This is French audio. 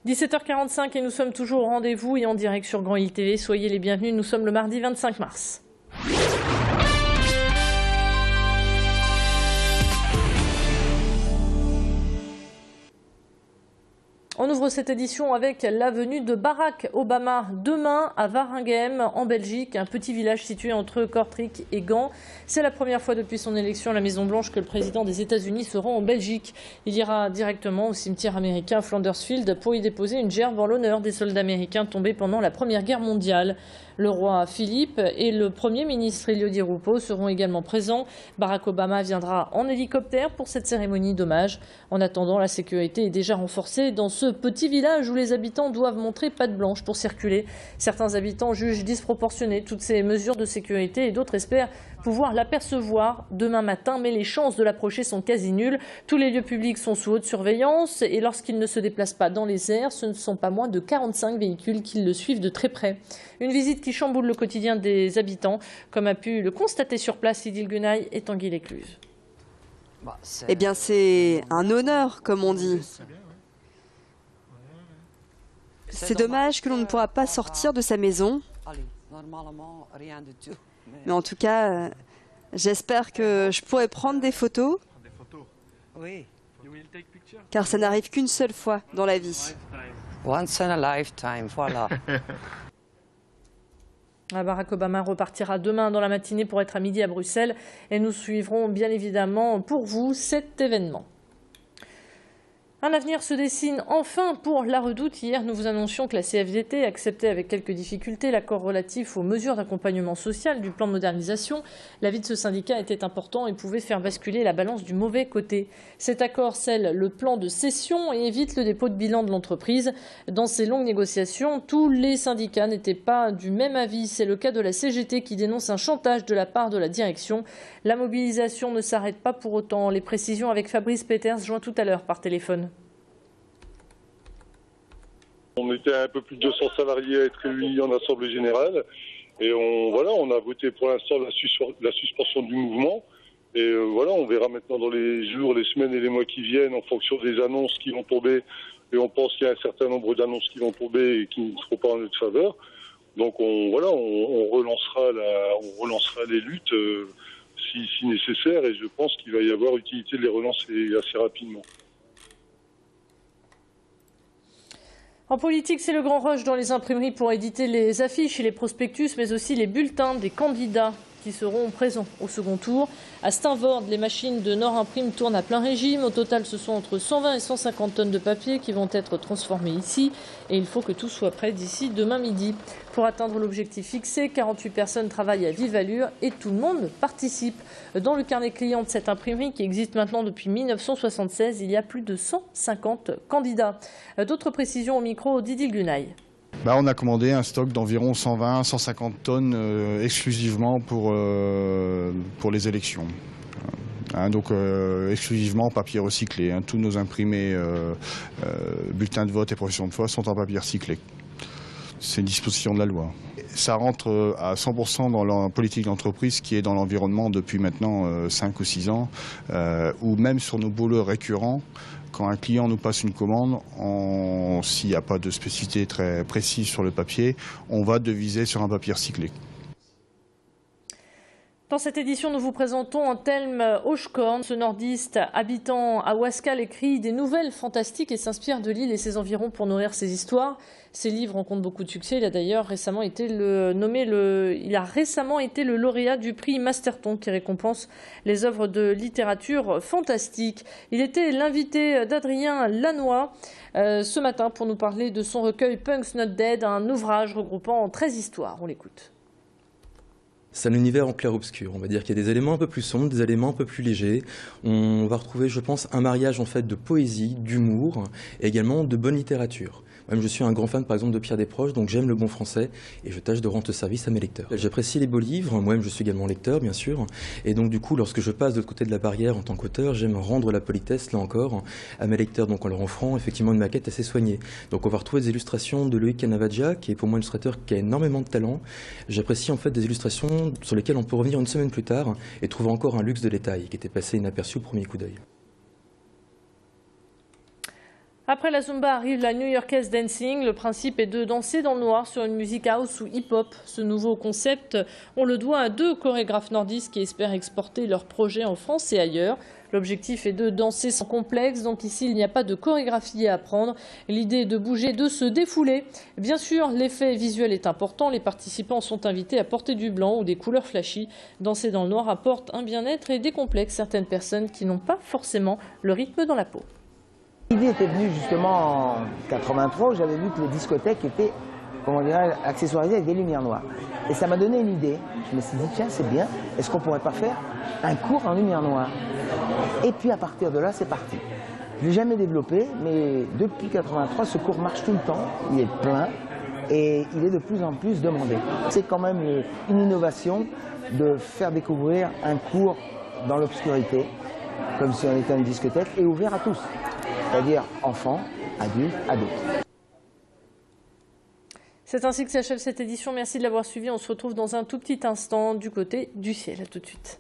17h45 et nous sommes toujours au rendez-vous et en direct sur Grand Île TV. Soyez les bienvenus, nous sommes le mardi 25 mars. On ouvre cette édition avec la venue de Barack Obama demain à Waregem en Belgique, un petit village situé entre Kortrijk et Gand. C'est la première fois depuis son élection à la Maison-Blanche que le président des États-Unis se rend en Belgique. Il ira directement au cimetière américain Flandersfield pour y déposer une gerbe en l'honneur des soldats américains tombés pendant la Première Guerre mondiale. Le roi Philippe et le Premier ministre Elio Di Rupo seront également présents. Barack Obama viendra en hélicoptère pour cette cérémonie d'hommage. En attendant, la sécurité est déjà renforcée dans ce petit village où les habitants doivent montrer patte blanche pour circuler. Certains habitants jugent disproportionnées toutes ces mesures de sécurité et d'autres espèrent pouvoir l'apercevoir demain matin, mais les chances de l'approcher sont quasi nulles. Tous les lieux publics sont sous haute surveillance et lorsqu'il ne se déplace pas dans les airs, ce ne sont pas moins de 45 véhicules qui le suivent de très près. Une visite qui chamboule le quotidien des habitants, comme a pu le constater sur place Idil Gunay et Tanguy Lécluse. Eh bien, c'est un honneur, comme on dit. C'est dommage que l'on ne pourra pas sortir de sa maison. Mais en tout cas, j'espère que je pourrai prendre des photos. Car ça n'arrive qu'une seule fois dans la vie. Once in a lifetime, voilà. Barack Obama repartira demain dans la matinée pour être à midi à Bruxelles et nous suivrons bien évidemment pour vous cet événement. Un avenir se dessine enfin pour la Redoute. Hier, nous vous annoncions que la CFDT acceptait avec quelques difficultés l'accord relatif aux mesures d'accompagnement social du plan de modernisation. L'avis de ce syndicat était important et pouvait faire basculer la balance du mauvais côté. Cet accord scelle le plan de cession et évite le dépôt de bilan de l'entreprise. Dans ces longues négociations, tous les syndicats n'étaient pas du même avis. C'est le cas de la CGT qui dénonce un chantage de la part de la direction. La mobilisation ne s'arrête pas pour autant. Les précisions avec Fabrice Peters, joint tout à l'heure par téléphone. On était un peu plus de 200 salariés à être réunis en assemblée générale et on a voté pour l'instant la suspension du mouvement et on verra maintenant dans les jours, les semaines et les mois qui viennent en fonction des annonces qui vont tomber et on pense qu'il y a un certain nombre d'annonces qui vont tomber et qui ne seront pas en notre faveur. Donc on relancera les luttes si nécessaire et je pense qu'il va y avoir utilité de les relancer assez rapidement. En politique, c'est le grand rush dans les imprimeries pour éditer les affiches et les prospectus, mais aussi les bulletins des candidats qui seront présents au second tour. À Steenvoorde, les machines de Nord Imprime tournent à plein régime. Au total, ce sont entre 120 et 150 tonnes de papier qui vont être transformées ici. Et il faut que tout soit prêt d'ici demain midi. Pour atteindre l'objectif fixé, 48 personnes travaillent à vive allure et tout le monde participe. Dans le carnet client de cette imprimerie qui existe maintenant depuis 1976, il y a plus de 150 candidats. D'autres précisions au micro d'Idil Gunay. On a commandé un stock d'environ 120-150 tonnes exclusivement pour les élections. Donc exclusivement en papier recyclé. Tous nos imprimés, bulletins de vote et professions de foi sont en papier recyclé. C'est une disposition de la loi. Ça rentre à 100% dans la politique d'entreprise qui est dans l'environnement depuis maintenant 5 ou 6 ans, ou même sur nos boulots récurrents. Quand un client nous passe une commande, s'il n'y a pas de spécificité très précise sur le papier, on va deviser sur un papier recyclé. Dans cette édition, nous vous présentons Antelme Hochkorn. Ce nordiste habitant à Ouascal écrit des nouvelles fantastiques et s'inspire de l'île et ses environs pour nourrir ses histoires. Ses livres rencontrent beaucoup de succès. Il a d'ailleurs récemment été le lauréat du prix Masterton qui récompense les œuvres de littérature fantastique. Il était l'invité d'Adrien Lanois ce matin pour nous parler de son recueil Punks Not Dead, un ouvrage regroupant 13 histoires. On l'écoute. C'est un univers en clair-obscur. On va dire qu'il y a des éléments un peu plus sombres, des éléments un peu plus légers. On va retrouver, je pense, un mariage en fait de poésie, d'humour et également de bonne littérature. Moi-même, je suis un grand fan, par exemple, de Pierre Desproges, donc j'aime le bon français et je tâche de rendre service à mes lecteurs. J'apprécie les beaux livres. Moi-même, je suis également lecteur, bien sûr. Et donc, du coup, lorsque je passe de l'autre côté de la barrière en tant qu'auteur, j'aime rendre la politesse, là encore, à mes lecteurs, donc en leur offrant effectivement une maquette assez soignée. Donc, on va retrouver des illustrations de Loïc Canavaggia, qui est pour moi un illustrateur qui a énormément de talent. J'apprécie en fait des illustrations sur lesquelles on peut revenir une semaine plus tard et trouver encore un luxe de détail qui était passé inaperçu au premier coup d'œil. Après la Zumba arrive la new-yorkaise dancing. Le principe est de danser dans le noir sur une musique house ou hip-hop. Ce nouveau concept, on le doit à 2 chorégraphes nordistes qui espèrent exporter leur projet en France et ailleurs. L'objectif est de danser sans complexe, donc ici il n'y a pas de chorégraphie à apprendre. L'idée est de bouger, de se défouler. Bien sûr, l'effet visuel est important. Les participants sont invités à porter du blanc ou des couleurs flashy. Danser dans le noir apporte un bien-être et décomplexe certaines personnes qui n'ont pas forcément le rythme dans la peau. L'idée était venue justement en 83 où j'avais vu que les discothèques étaient, comment dirais, accessoirisées avec des lumières noires. Et ça m'a donné une idée. Je me suis dit, tiens, c'est bien, est-ce qu'on ne pourrait pas faire un cours en lumière noire? Et puis à partir de là, c'est parti. Je ne l'ai jamais développé, mais depuis 83, ce cours marche tout le temps, il est plein et il est de plus en plus demandé. C'est quand même une innovation de faire découvrir un cours dans l'obscurité, comme si on était une discothèque, et ouvert à tous. C'est-à-dire enfants, adultes, ados. C'est ainsi que s'achève cette édition. Merci de l'avoir suivi. On se retrouve dans un tout petit instant du côté du ciel. À tout de suite.